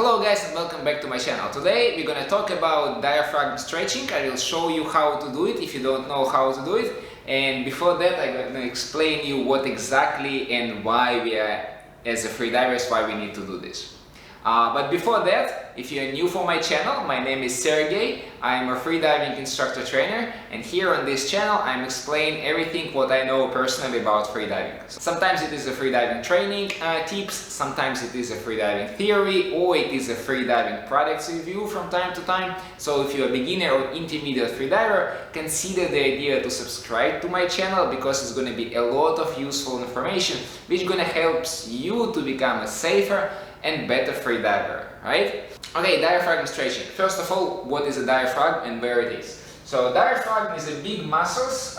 Hello guys and welcome back to my channel. Today we're gonna talk about diaphragm stretching. I will show you how to do it if you don't know how to do it. And before that I'm gonna explain you what exactly and why we are, as a freedivers, why we need to do this. But before that, if you're new for my channel, my name is Sergey. I'm a freediving instructor trainer, and here on this channel I'm explaining everything what I know personally about freediving. Sometimes it is a freediving training tips, sometimes it is a freediving theory, or it is a freediving products review from time to time. So if you're a beginner or intermediate freediver, consider the idea to subscribe to my channel, because it's going to be a lot of useful information which is going to help you to become a safer and better freediver, right? Okay, diaphragm stretching. First of all, what is a diaphragm and where it is? So diaphragm is a big muscles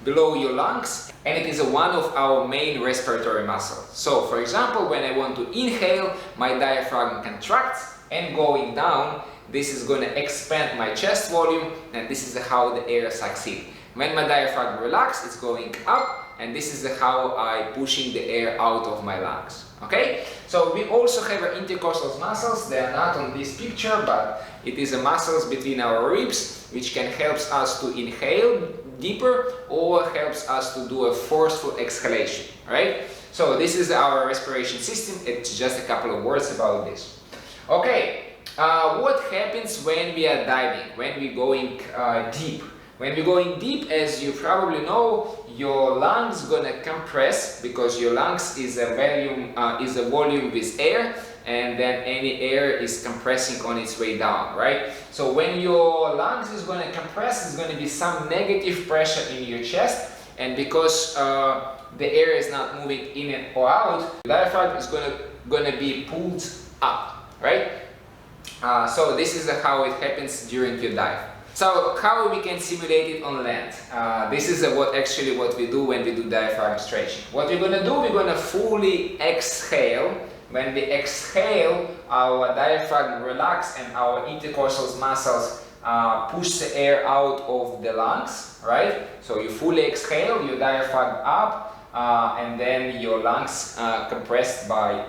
below your lungs, and it is one of our main respiratory muscles. So for example, when I want to inhale, my diaphragm contracts, and going down, this is going to expand my chest volume, and this is how the air sucks in. When my diaphragm relaxes, it's going up, and this is how I'm pushing the air out of my lungs. Okay, so we also have intercostal muscles. They are not on this picture, but it is a muscles between our ribs which can help us to inhale deeper or helps us to do a forceful exhalation, right? So this is our respiration system. It's just a couple of words about this. Okay, what happens when we are diving, when we're going deep? When we're going deep, as you probably know, your lungs gonna compress, because your lungs is a volume with air, and then any air is compressing on its way down, right? So when your lungs is gonna compress, there's gonna be some negative pressure in your chest, and because the air is not moving in and or out, the diaphragm is gonna be pulled up, right? So this is how it happens during your dive. So how we can simulate it on land? This is what we do when we do diaphragm stretching. What we're gonna do, we're gonna fully exhale. When we exhale, our diaphragm relax and our intercostal muscles push the air out of the lungs, right? So you fully exhale, your diaphragm up, and then your lungs compressed by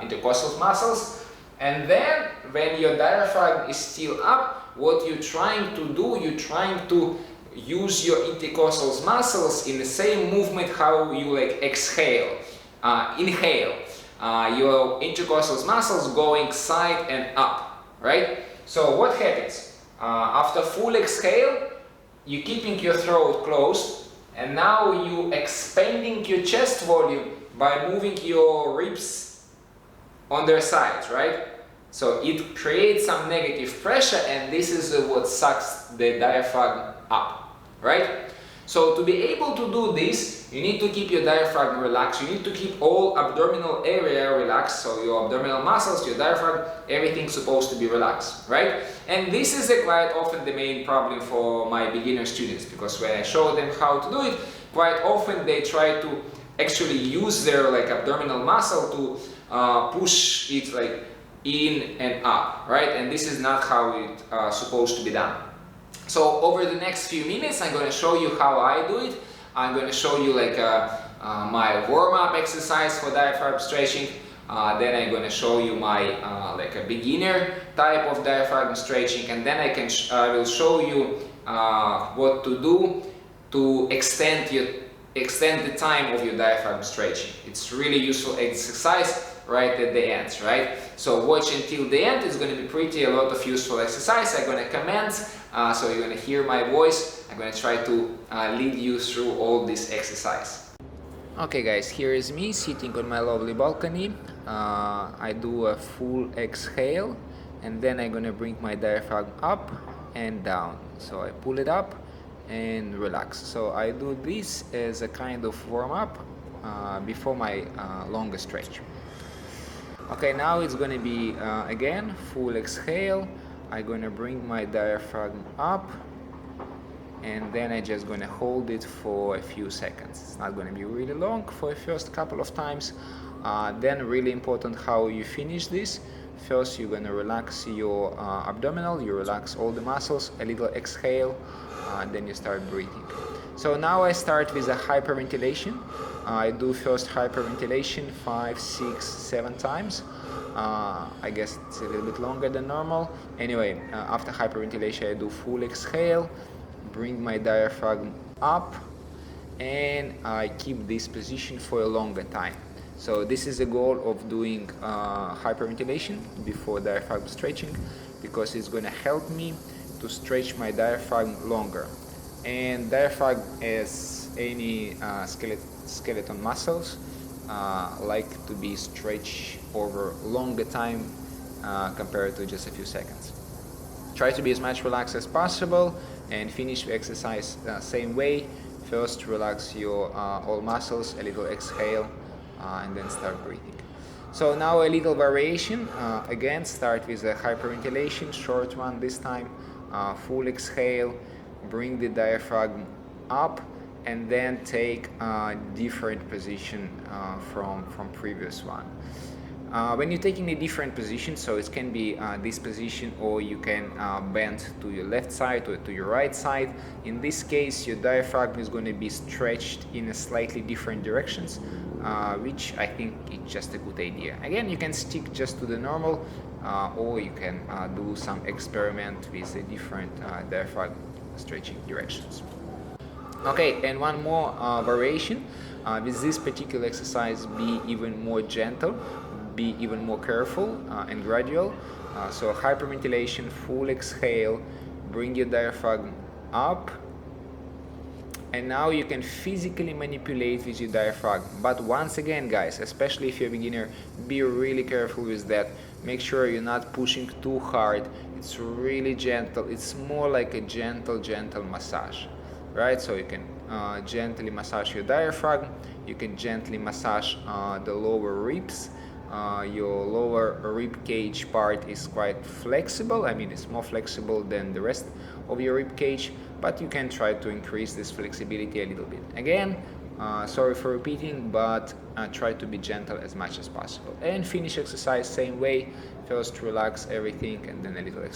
intercostal muscles. And then when your diaphragm is still up, what you're trying to do, you're trying to use your intercostal muscles in the same movement how you exhale, inhale. Your intercostal muscles going side and up, right? So what happens? After full exhale, you're keeping your throat closed, and now you expanding your chest volume by moving your ribs on their sides, right? So it creates some negative pressure, and this is what sucks the diaphragm up, right? So to be able to do this, you need to keep your diaphragm relaxed. You need to keep all abdominal area relaxed. So your abdominal muscles, your diaphragm, everything's supposed to be relaxed, right? And this is quite often the main problem for my beginner students, because when I show them how to do it, quite often they try to actually use their abdominal muscle to push it in and up, right? And this is not how it's supposed to be done. So over the next few minutes, I'm going to show you how I do it. I'm going to show you my warm-up exercise for diaphragm stretching. Then I'm going to show you my a beginner type of diaphragm stretching, and then I will show you what to do to extend the time of your diaphragm stretching. It's really useful exercise right at the end, right? So watch until the end. It's going to be a lot of useful exercise. I'm going to comment, so you're going to hear my voice. I'm going to try to lead you through all this exercise. Okay guys, here is me sitting on my lovely balcony. I do a full exhale, and then I'm going to bring my diaphragm up and down. So I pull it up and relax. So I do this as a kind of warm-up before my longest stretch. Okay, now it's going to be again full exhale. I'm going to bring my diaphragm up, and then I'm just going to hold it for a few seconds. It's not going to be really long for the first couple of times. Then really important how you finish this. First you're going to relax your abdominal, you relax all the muscles, a little exhale, then you start breathing. So now I start with a hyperventilation. I do first hyperventilation 5, 6, 7 times. I guess it's a little bit longer than normal. Anyway, after hyperventilation I do full exhale, bring my diaphragm up, and I keep this position for a longer time. So this is the goal of doing hyperventilation before diaphragm stretching, because it's going to help me to stretch my diaphragm longer. And diaphragm, as any skeleton muscles, like to be stretched over longer time compared to just a few seconds. Try to be as much relaxed as possible and finish the exercise same way. First relax your all muscles, a little exhale, and then start breathing. So now a little variation. Again, start with a hyperventilation, short one this time. Full exhale, bring the diaphragm up, and then take a different position from previous one. When you're taking a different position, so it can be this position, or you can bend to your left side or to your right side. In this case, your diaphragm is going to be stretched in a slightly different directions, which I think is just a good idea. Again, you can stick just to the normal, or you can do some experiment with a different diaphragm stretching directions. Okay, and one more variation. With this particular exercise, be even more gentle, be even more careful and gradual. So hyperventilation, full exhale, bring your diaphragm up, and now you can physically manipulate with your diaphragm. But once again, guys, especially if you're a beginner, be really careful with that. Make sure you're not pushing too hard. It's really gentle. It's more like a gentle massage, right? So you can gently massage your diaphragm. You can gently massage the lower ribs. Your lower rib cage part is quite flexible. I mean, it's more flexible than the rest of your rib cage, but you can try to increase this flexibility a little bit. Again, sorry for repeating, but try to be gentle as much as possible. And finish exercise same way. First relax everything, and then a little exercise.